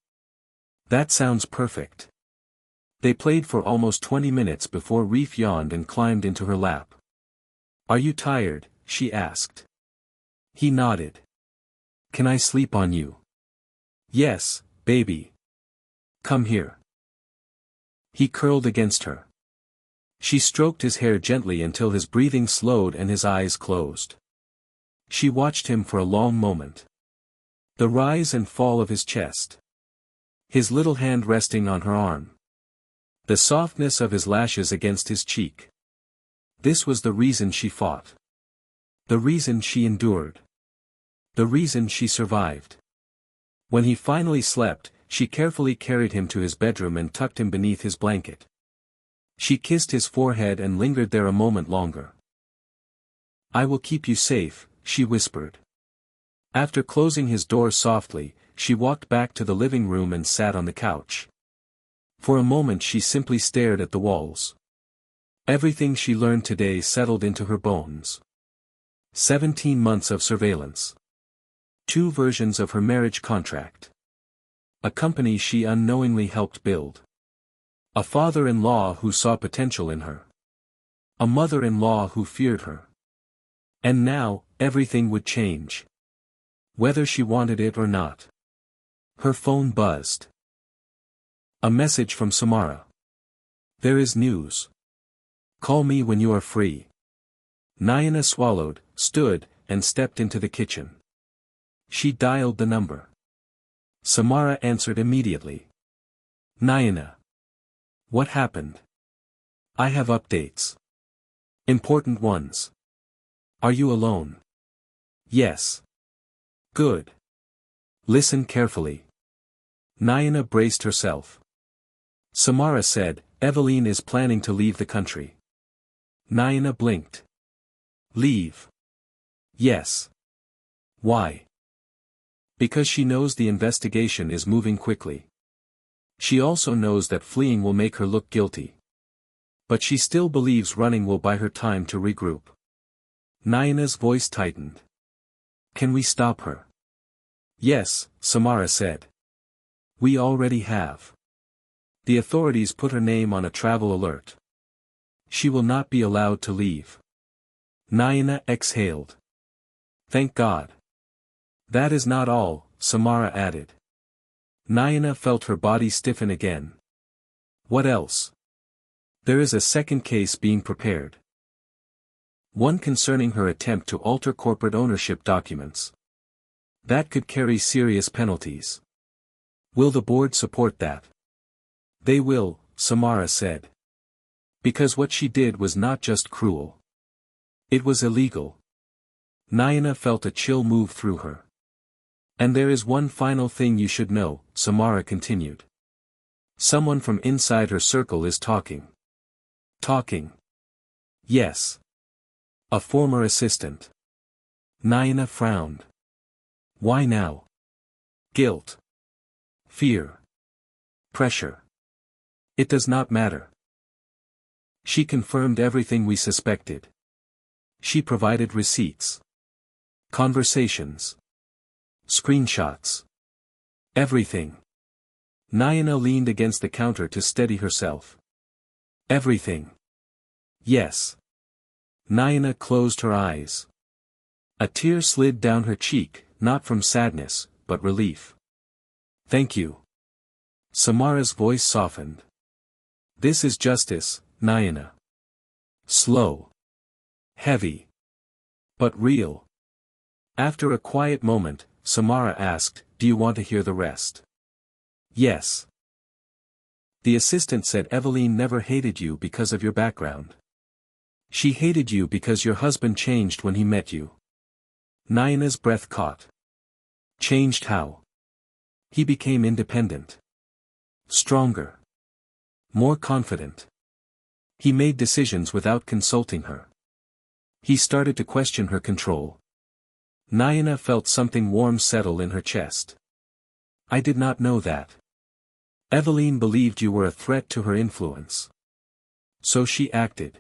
That sounds perfect. They played for almost 20 minutes before Reef yawned and climbed into her lap. Are you tired? She asked. He nodded. Can I sleep on you? Yes, baby. Come here. He curled against her. She stroked his hair gently until his breathing slowed and his eyes closed. She watched him for a long moment. The rise and fall of his chest. His little hand resting on her arm. The softness of his lashes against his cheek. This was the reason she fought. The reason she endured. The reason she survived. When he finally slept, she carefully carried him to his bedroom and tucked him beneath his blanket. She kissed his forehead and lingered there a moment longer. I will keep you safe, she whispered. After closing his door softly, she walked back to the living room and sat on the couch. For a moment she simply stared at the walls. Everything she learned today settled into her bones. 17 months of surveillance. 2 versions of her marriage contract. A company she unknowingly helped build. A father-in-law who saw potential in her. A mother-in-law who feared her. And now, everything would change. Whether she wanted it or not. Her phone buzzed. A message from Samara. There is news. Call me when you are free. Nayana swallowed, stood, and stepped into the kitchen. She dialed the number. Samara answered immediately. Nayana. What happened? I have updates. Important ones. Are you alone? Yes. Good. Listen carefully. Nayana braced herself. Samara said, Eveline is planning to leave the country. Nayana blinked. Leave? Yes. Why? Because she knows the investigation is moving quickly. She also knows that fleeing will make her look guilty. But she still believes running will buy her time to regroup. Naina's voice tightened. Can we stop her? Yes, Samara said. We already have. The authorities put her name on a travel alert. She will not be allowed to leave. Naina exhaled. Thank God. That is not all, Samara added. Naina felt her body stiffen again. What else? There is a second case being prepared. One concerning her attempt to alter corporate ownership documents. That could carry serious penalties. Will the board support that? They will, Samara said. Because what she did was not just cruel. It was illegal. Naina felt a chill move through her. And there is one final thing you should know, Samara continued. Someone from inside her circle is talking. Talking. Yes. A former assistant. Naina frowned. Why now? Guilt. Fear. Pressure. It does not matter. She confirmed everything we suspected. She provided receipts. Conversations. Screenshots. Everything. Naina leaned against the counter to steady herself. Everything. Yes. Naina closed her eyes. A tear slid down her cheek, not from sadness, but relief. Thank you. Samara's voice softened. This is justice, Naina. Slow. Heavy. But real. After a quiet moment, Samara asked, do you want to hear the rest? Yes. The assistant said Eveline never hated you because of your background. She hated you because your husband changed when he met you. Naina's breath caught. Changed how? He became independent. Stronger. More confident. He made decisions without consulting her. He started to question her control. Naina felt something warm settle in her chest. I did not know that. Eveline believed you were a threat to her influence. So she acted.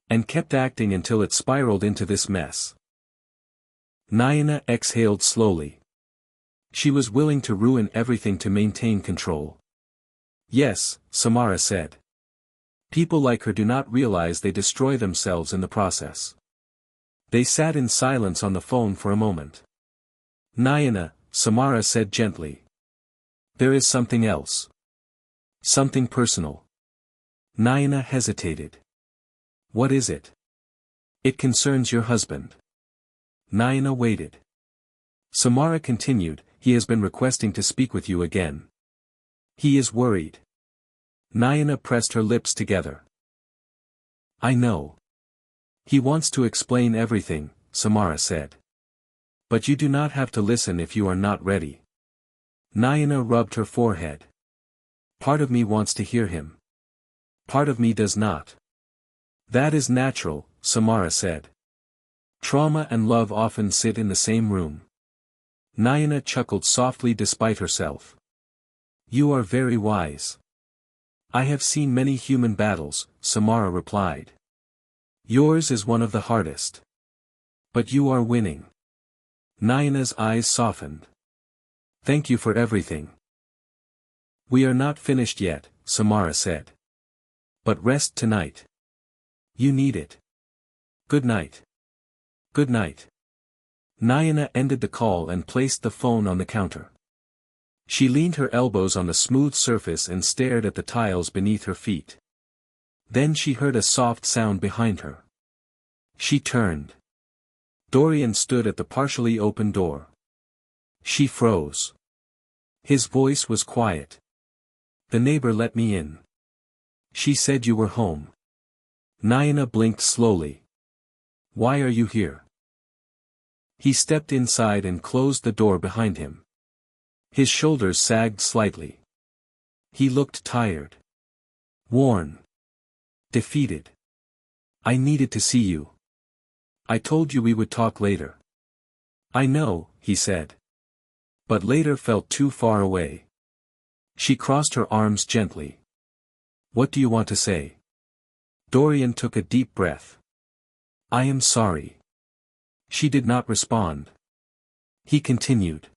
And kept acting until it spiraled into this mess. Naina exhaled slowly. She was willing to ruin everything to maintain control. Yes, Samara said. People like her do not realize they destroy themselves in the process. They sat in silence on the phone for a moment. Naina, Samara said gently. There is something else. Something personal. Naina hesitated. What is it? It concerns your husband. Naina waited. Samara continued, he has been requesting to speak with you again. He is worried. Naina pressed her lips together. I know. He wants to explain everything, Samara said. But you do not have to listen if you are not ready. Naina rubbed her forehead. Part of me wants to hear him. Part of me does not. That is natural, Samara said. Trauma and love often sit in the same room. Naina chuckled softly despite herself. You are very wise. I have seen many human battles, Samara replied. Yours is one of the hardest. But you are winning. Naina's eyes softened. Thank you for everything. We are not finished yet, Samara said. But rest tonight. You need it. Good night. Good night. Naina ended the call and placed the phone on the counter. She leaned her elbows on the smooth surface and stared at the tiles beneath her feet. Then she heard a soft sound behind her. She turned. Dorian stood at the partially open door. She froze. His voice was quiet. The neighbor let me in. She said you were home. Naina blinked slowly. Why are you here? He stepped inside and closed the door behind him. His shoulders sagged slightly. He looked tired. Worn. Defeated. I needed to see you. I told you we would talk later. I know, he said. But later felt too far away. She crossed her arms gently. What do you want to say? Dorian took a deep breath. I am sorry. She did not respond. He continued.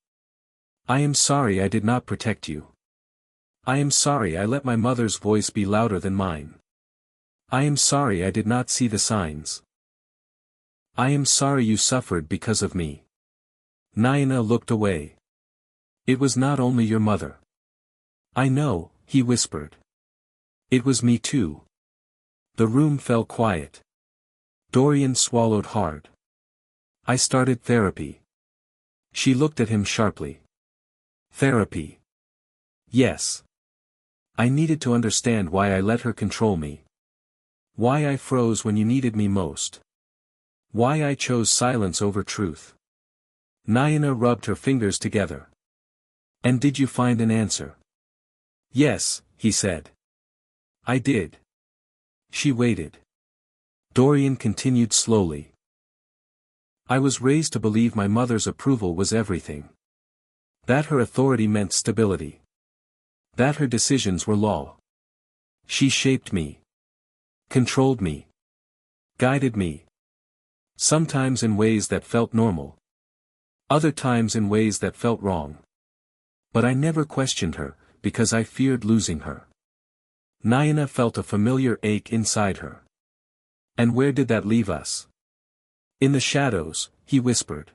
I am sorry I did not protect you. I am sorry I let my mother's voice be louder than mine. I am sorry I did not see the signs. I am sorry you suffered because of me. Naina looked away. It was not only your mother. I know, he whispered. It was me too. The room fell quiet. Dorian swallowed hard. I started therapy. She looked at him sharply. Therapy. Yes. I needed to understand why I let her control me. Why I froze when you needed me most. Why I chose silence over truth. Naina rubbed her fingers together. And did you find an answer? Yes, he said. I did. She waited. Dorian continued slowly. I was raised to believe my mother's approval was everything. That her authority meant stability. That her decisions were law. She shaped me. Controlled me. Guided me. Sometimes in ways that felt normal. Other times in ways that felt wrong. But I never questioned her, because I feared losing her. Naina felt a familiar ache inside her. And where did that leave us? In the shadows, he whispered.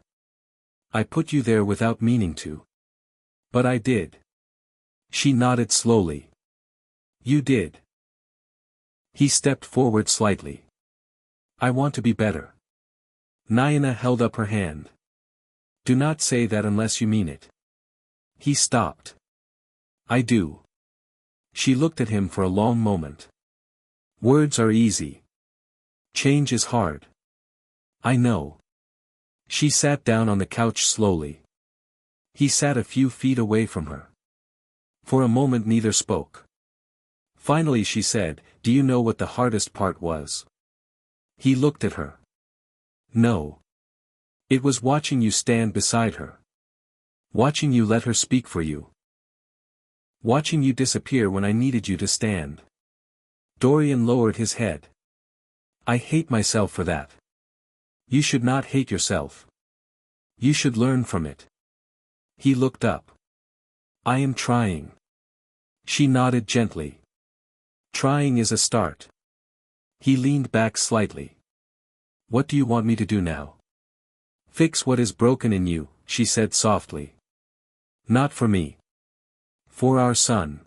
I put you there without meaning to. But I did. She nodded slowly. You did. He stepped forward slightly. I want to be better. Naina held up her hand. Do not say that unless you mean it. He stopped. I do. She looked at him for a long moment. Words are easy. Change is hard. I know. She sat down on the couch slowly. He sat a few feet away from her. For a moment neither spoke. Finally she said, do you know what the hardest part was? He looked at her. No. It was watching you stand beside her. Watching you let her speak for you. Watching you disappear when I needed you to stand. Dorian lowered his head. I hate myself for that. You should not hate yourself. You should learn from it. He looked up. I am trying. She nodded gently. Trying is a start. He leaned back slightly. What do you want me to do now? Fix what is broken in you, she said softly. Not for me. For our son.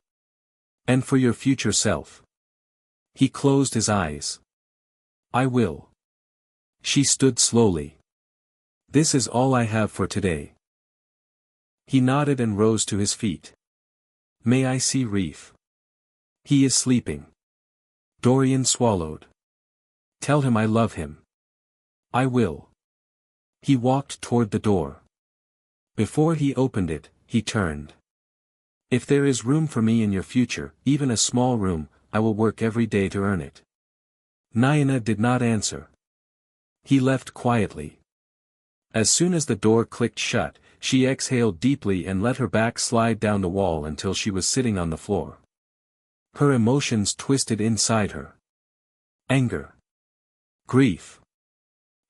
And for your future self. He closed his eyes. I will. She stood slowly. This is all I have for today. He nodded and rose to his feet. May I see Reef? He is sleeping. Dorian swallowed. Tell him I love him. I will. He walked toward the door. Before he opened it, he turned. If there is room for me in your future, even a small room, I will work every day to earn it. Naina did not answer. He left quietly. As soon as the door clicked shut, she exhaled deeply and let her back slide down the wall until she was sitting on the floor. Her emotions twisted inside her. Anger. Grief.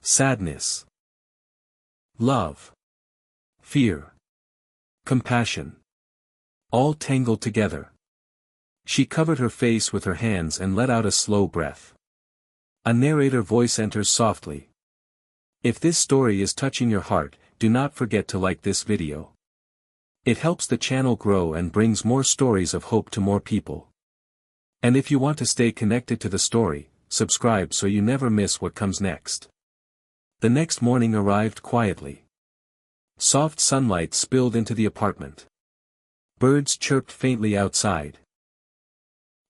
Sadness. Love. Fear. Compassion. All tangled together. She covered her face with her hands and let out a slow breath. A narrator voice enters softly. If this story is touching your heart, do not forget to like this video. It helps the channel grow and brings more stories of hope to more people. And if you want to stay connected to the story, subscribe so you never miss what comes next. The next morning arrived quietly. Soft sunlight spilled into the apartment. Birds chirped faintly outside.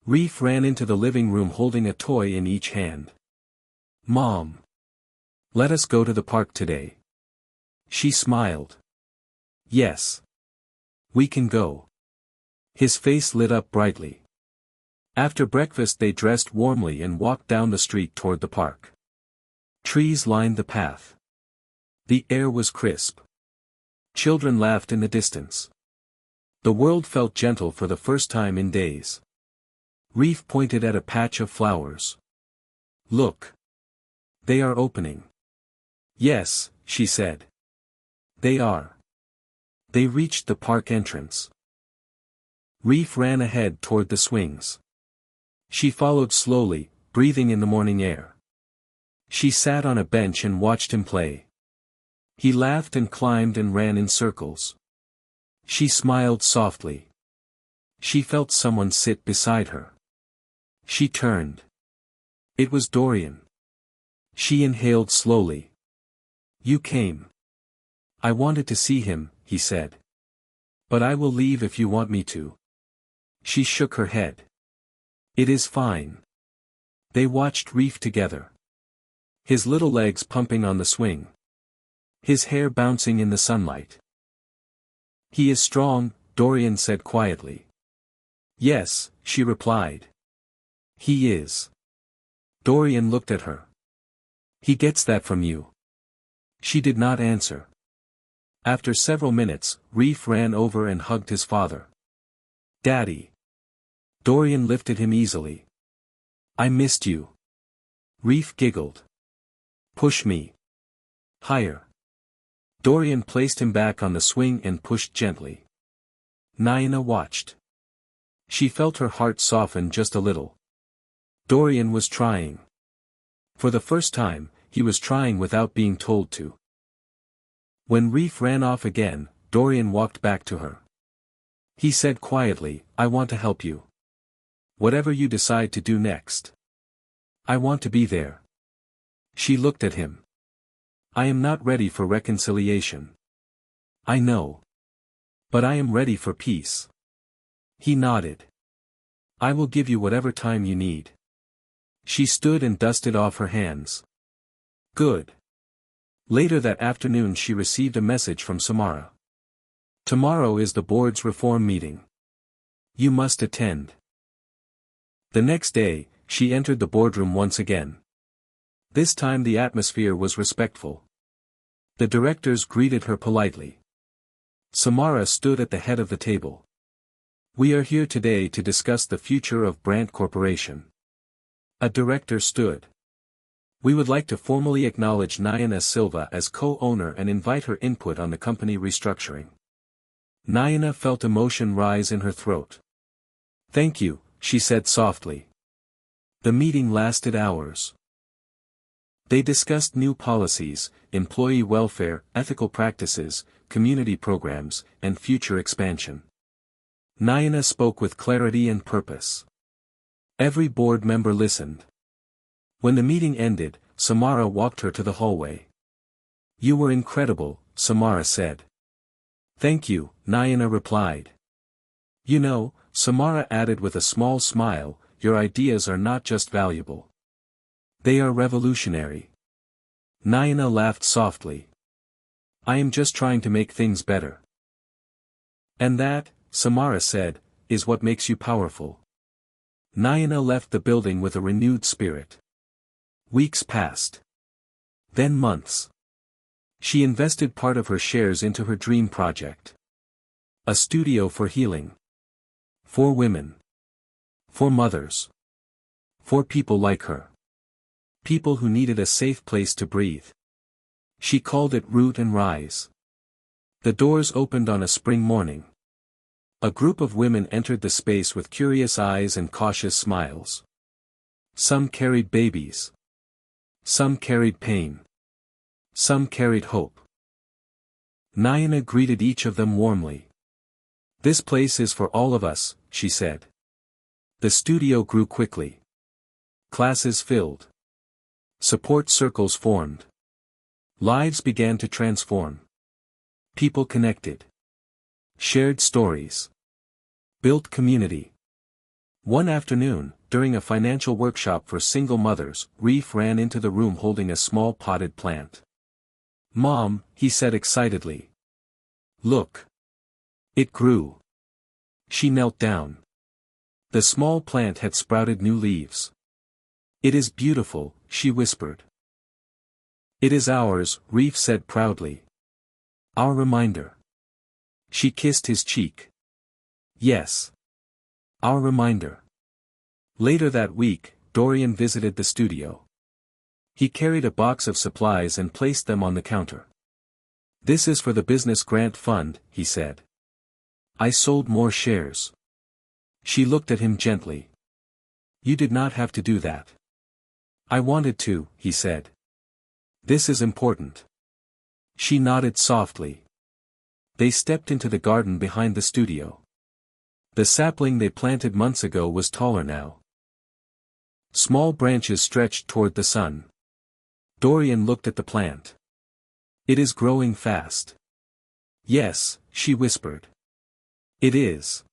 Reef ran into the living room holding a toy in each hand. Mom. Let us go to the park today. She smiled. Yes. We can go. His face lit up brightly. After breakfast they dressed warmly and walked down the street toward the park. Trees lined the path. The air was crisp. Children laughed in the distance. The world felt gentle for the first time in days. Reef pointed at a patch of flowers. Look. They are opening. Yes, she said. They are. They reached the park entrance. Reef ran ahead toward the swings. She followed slowly, breathing in the morning air. She sat on a bench and watched him play. He laughed and climbed and ran in circles. She smiled softly. She felt someone sit beside her. She turned. It was Dorian. She inhaled slowly. You came. I wanted to see him, he said. But I will leave if you want me to. She shook her head. It is fine. They watched Reef together. His little legs pumping on the swing. His hair bouncing in the sunlight. He is strong, Dorian said quietly. Yes, she replied. He is. Dorian looked at her. He gets that from you. She did not answer. After several minutes, Reef ran over and hugged his father. Daddy. Dorian lifted him easily. I missed you. Reef giggled. Push me. Higher. Dorian placed him back on the swing and pushed gently. Naina watched. She felt her heart soften just a little. Dorian was trying. For the first time, he was trying without being told to. When Reef ran off again, Dorian walked back to her. He said quietly, I want to help you. Whatever you decide to do next. I want to be there. She looked at him. I am not ready for reconciliation. I know. But I am ready for peace. He nodded. I will give you whatever time you need. She stood and dusted off her hands. Good. Later that afternoon she received a message from Samara. Tomorrow is the board's reform meeting. You must attend. The next day, she entered the boardroom once again. This time the atmosphere was respectful. The directors greeted her politely. Samara stood at the head of the table. We are here today to discuss the future of Brandt Corporation. A director stood. We would like to formally acknowledge Naina Silva as co-owner and invite her input on the company restructuring. Naina felt emotion rise in her throat. Thank you, she said softly. The meeting lasted hours. They discussed new policies, employee welfare, ethical practices, community programs, and future expansion. Naina spoke with clarity and purpose. Every board member listened. When the meeting ended, Samara walked her to the hallway. You were incredible, Samara said. Thank you, Naina replied. You know, Samara added with a small smile, your ideas are not just valuable. They are revolutionary. Naina laughed softly. I am just trying to make things better. And that, Samara said, is what makes you powerful. Naina left the building with a renewed spirit. Weeks passed. Then months. She invested part of her shares into her dream project. A studio for healing. For women. For mothers. For people like her. People who needed a safe place to breathe. She called it Root and Rise. The doors opened on a spring morning. A group of women entered the space with curious eyes and cautious smiles. Some carried babies. Some carried pain. Some carried hope. Naina greeted each of them warmly. This place is for all of us, she said. The studio grew quickly. Classes filled. Support circles formed. Lives began to transform. People connected. Shared stories. Built community. One afternoon, during a financial workshop for single mothers, Reef ran into the room holding a small potted plant. Mom, he said excitedly. Look. It grew. She knelt down. The small plant had sprouted new leaves. It is beautiful, she whispered. It is ours, Reef said proudly. Our reminder. She kissed his cheek. Yes. Our reminder. Later that week, Dorian visited the studio. He carried a box of supplies and placed them on the counter. "This is for the business grant fund," he said. "I sold more shares." She looked at him gently. "You did not have to do that." "I wanted to," he said. "This is important." She nodded softly. They stepped into the garden behind the studio. The sapling they planted months ago was taller now. Small branches stretched toward the sun. Dorian looked at the plant. "It is growing fast." "Yes," she whispered. "It is."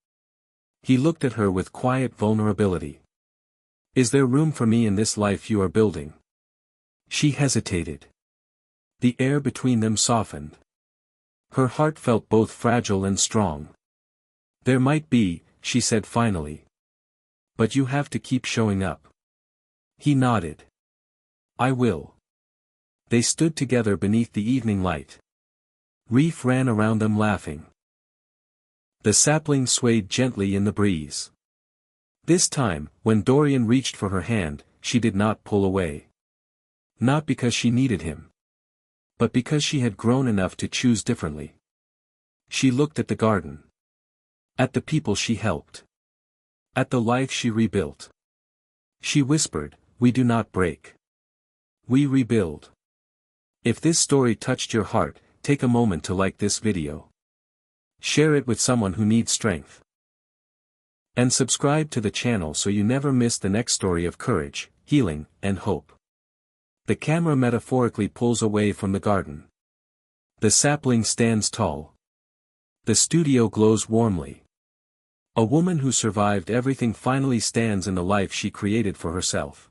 He looked at her with quiet vulnerability. "Is there room for me in this life you are building?" She hesitated. The air between them softened. Her heart felt both fragile and strong. "There might be," she said finally. "But you have to keep showing up." He nodded. "I will." They stood together beneath the evening light. Reef ran around them laughing. The sapling swayed gently in the breeze. This time, when Dorian reached for her hand, she did not pull away. Not because she needed him, but because she had grown enough to choose differently. She looked at the garden. At the people she helped. At the life she rebuilt. She whispered, "We do not break. We rebuild." If this story touched your heart, take a moment to like this video. Share it with someone who needs strength. And subscribe to the channel so you never miss the next story of courage, healing, and hope. The camera metaphorically pulls away from the garden. The sapling stands tall. The studio glows warmly. A woman who survived everything finally stands in the life she created for herself.